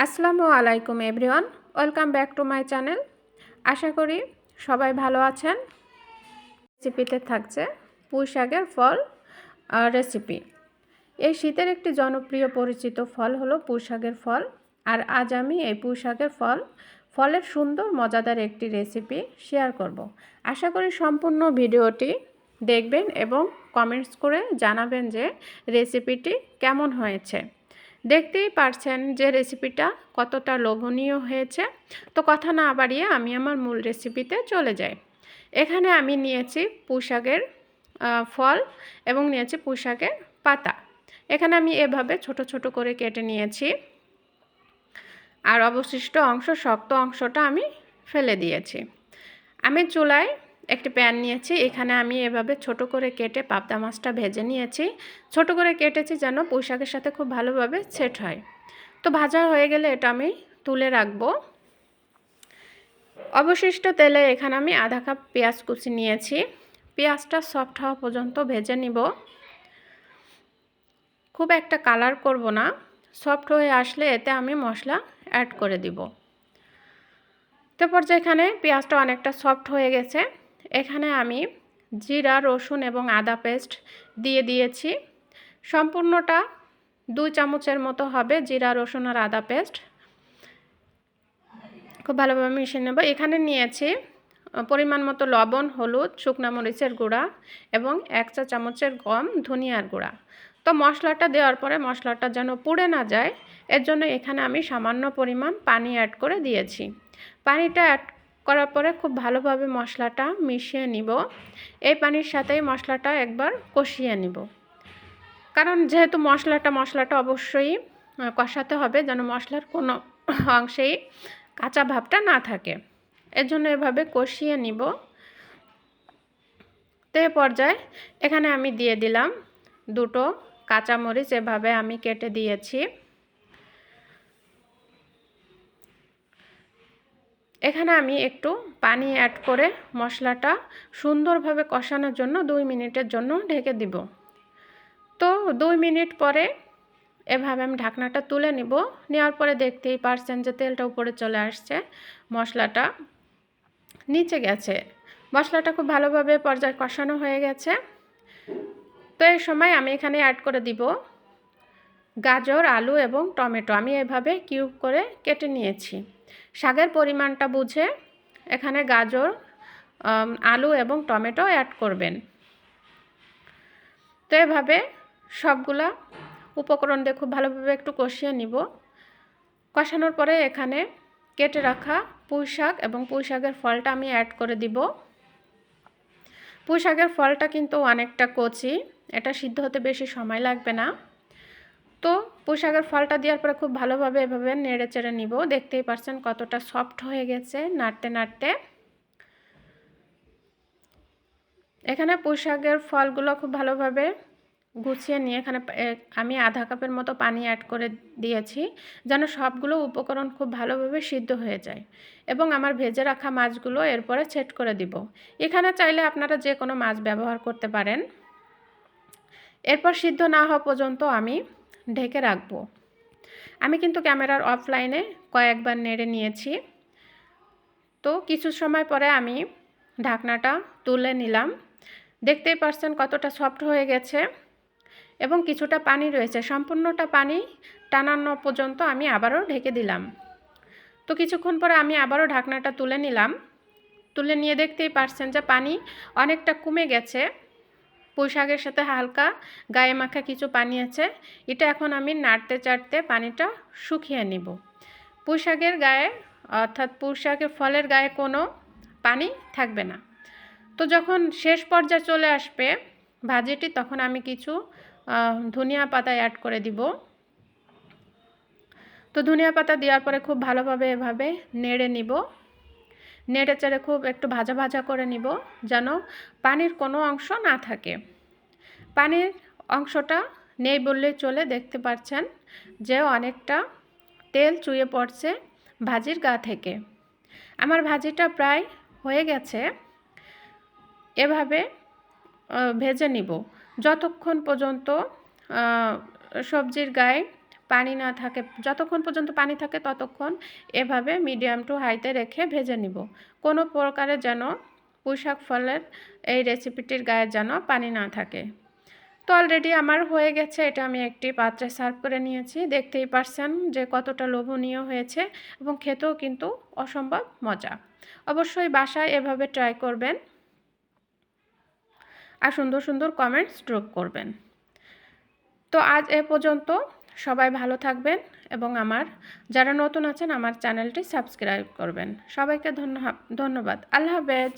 আসসালামু আলাইকুম everyone, welcome back to my channel. আশা করি সবাই ভালো আছেন। রেসিপিতে থাকছে পুঁই শাকের ফল রেসিপি। এই শীতের একটি জনপ্রিয় পরিচিত ফল হলো পুঁই শাকের ফল। আর আজ আমি এই পুঁই শাকের ফলের সুন্দর মজাদার একটি রেসিপি শেয়ার করব। আশা করি সম্পূর্ণ ভিডিওটি দেখবেন এবং কমেন্টস করে জানাবেন যে রেসিপিটি কেমন হয়েছে। দেখতেই পারছেন যে রেসিপিটা কতটা লোভনীয় হয়েছে। তো কথা না বাড়িয়ে আমি আমার মূল রেসিপিতে চলে যাই। এখানে আমি নিয়েছি পুঁই শাকের ফল এবং নিয়েছি পুঁই শাকের পাতা। এখানে আমি এভাবে ছোট ছোট করে কেটে নিয়েছি, আর অবশিষ্ট অংশ শক্ত অংশটা আমি ফেলে দিয়েছি। আমি চুলায় একটি প্যান নিয়েছি, এখানে আমি এভাবে ছোট করে কেটে পাবদা মাছটা ভেজে নিয়েছি। ছোট করে কেটেছি যেন পুঁই শাকের সাথে খুব ভালোভাবে সেট হয়। তো ভাজা হয়ে গেলে এটা আমি তুলে রাখবো। অবশিষ্ট তেলে এখানে আমি আধা কাপ পেঁয়াজ কুচি নিয়েছি। পেঁয়াজটা সফট হওয়া পর্যন্ত ভেজে নিব। খুব একটা কালার করব না, সফট হয়ে আসলে এতে আমি মশলা অ্যাড করে দিব। তো পর্যায়ে এখানে পেঁয়াজটা অনেকটা সফট হয়ে গেছে। এখানে আমি জিরা, রসুন এবং আদা পেস্ট দিয়ে দিয়েছি। সম্পূর্ণটা 2 চামচের মতো হবে জিরা, রসুন আর আদা পেস্ট। খুব ভালোভাবে মিশিয়ে নেব। এখানে নিয়েছি পরিমাণ মতো লবণ, হলুদ, শুকনো মরিচের গুঁড়া এবং 1 চা চামচের কম ধনিয়ার গুঁড়া। তো মশলাটা দেওয়ার পরে মশলাটা যেন পুড়ে না যায়, এর জন্য এখানে আমি সামান্য পরিমাণ পানি অ্যাড করে দিয়েছি। পানিটা অ্যাড করার পরে খুব ভালোভাবে মশলাটা মিশিয়ে নিব। এই পানির সাথেই মশলাটা একবার কষিয়ে নিব, কারণ যেহেতু মশলাটা অবশ্যই কষাতে হবে যেন মশলার কোনো অংশেই কাঁচা ভাবটা না থাকে। এর জন্য এভাবে কষিয়ে নিব। তো এই পর্যায়ে এখানে আমি দিয়ে দিলাম 2টো কাঁচামরিচ, এভাবে আমি কেটে দিয়েছি। এখানে আমি একটু পানি অ্যাড করে মশলাটা সুন্দরভাবে কষানোর জন্য 2 মিনিটের জন্য ঢেকে দিব। তো 2 মিনিট পরে এভাবে আমি ঢাকনাটা তুলে নিব। নেওয়ার পরে দেখতেই পারছেন যে তেলটা উপরে চলে আসছে, মশলাটা নিচে গেছে। মশলাটা খুব ভালোভাবে পর্যায়ে কষানো হয়ে গেছে। তো এই সময় আমি এখানে অ্যাড করে দিব গাজর, আলু এবং টমেটো। আমি এভাবে কিউব করে কেটে নিয়েছি। শাকের পরিমাণটা বুঝে এখানে গাজর, আলু এবং টমেটো অ্যাড করবেন। তো এভাবে সবগুলা উপকরণ দিয়ে খুব ভালোভাবে একটু কষিয়ে নিব। কষানোর পরে এখানে কেটে রাখা পুঁই শাক এবং পুঁই শাকের ফলটা আমি অ্যাড করে দিব। পুঁই শাকের ফলটা কিন্তু অনেকটা কচি, এটা সিদ্ধ হতে বেশি সময় লাগবে না। তো পুঁই শাকের ফলটা দেওয়ার পরে খুব ভালোভাবে এভাবে নেড়ে চেড়ে নিব। দেখতেই পাচ্ছেন কতটা সফট হয়ে গেছে নাড়তে নাড়তে। এখানে পুঁই শাকের ফলগুলো খুব ভালোভাবে গুছিয়ে নিয়ে এখানে আমি আধা কাপের মতো পানি অ্যাড করে দিয়েছি যেন সবগুলো উপকরণ খুব ভালোভাবে সিদ্ধ হয়ে যায়, এবং আমার ভেজে রাখা মাছগুলো এরপরে সেট করে দিব। এখানে চাইলে আপনারা যে কোনো মাছ ব্যবহার করতে পারেন। এরপর সিদ্ধ না হওয়া পর্যন্ত আমি ঢেকে রাখবো। আমি কিন্তু ক্যামেরার অফলাইনে কয়েকবার নেড়ে নিয়েছি। তো কিছু সময় পরে আমি ঢাকনাটা তুলে নিলাম। দেখতেই পাচ্ছেন কতটা সফট হয়ে গেছে এবং কিছুটা পানি রয়েছে। সম্পূর্ণটা পানি টানানো পর্যন্ত আমি আবারও ঢেকে দিলাম। তো কিছুক্ষণ পরে আমি আবারও ঢাকনাটা তুলে নিলাম। তুলে নিয়ে দেখতেই পাচ্ছেন যে পানি অনেকটা কমে গেছে। পুঁই শাকের সাথে হালকা গায়ে মাখা কিছু পানি আছে। এটা এখন আমি নাড়তে চাড়তে পানিটা শুকিয়ে নিব। পুঁই শাকের গায়ে অর্থাৎ পুঁই শাকের ফলের গায়ে কোনো পানি থাকবে না। তো যখন শেষ পর্যায়ে চলে আসবে ভাজিটি, তখন আমি কিছু ধনিয়া পাতা অ্যাড করে দিব। তো ধনিয়া পাতা দেওয়ার পরে খুব ভালোভাবে এভাবে নেড়ে নিব। নেড়ে চেড়ে খুব একটু ভাজা ভাজা করে নিব যেন পানির কোনো অংশ না থাকে। পানির অংশটা নেই বললেই চলে। দেখতে পাচ্ছেন যে অনেকটা তেল চুইয়ে পড়ছে ভাজির গা থেকে। আমার ভাজিটা প্রায় হয়ে গেছে। এভাবে ভেজে নিব যতক্ষণ পর্যন্ত সবজির গায়ে পানি না থাকে, যতক্ষণ পর্যন্ত পানি থাকে ততক্ষণ এভাবে মিডিয়াম টু হাইতে রেখে ভেজে নিব। কোনো প্রকারে যেন পুঁইশাক ফলের এই রেসিপিটির গায়ে যেন পানি না থাকে। তো অলরেডি আমার হয়ে গেছে, এটা আমি একটি পাত্রে সার্ভ করে নিয়েছি। দেখতেই পারছেন যে কতটা লোভনীয় হয়েছে এবং খেতেও কিন্তু অসম্ভব মজা। অবশ্যই বাসায় এভাবে ট্রাই করবেন আর সুন্দর সুন্দর কমেন্টস ড্রপ করবেন। তো আজ এ পর্যন্ত, সবাই ভালো থাকবেন এবং আমার যারা নতুন আছেন আমার চ্যানেলটি সাবস্ক্রাইব করবেন। সবাইকে ধন্যবাদ। আল্লাহ হাফেজ।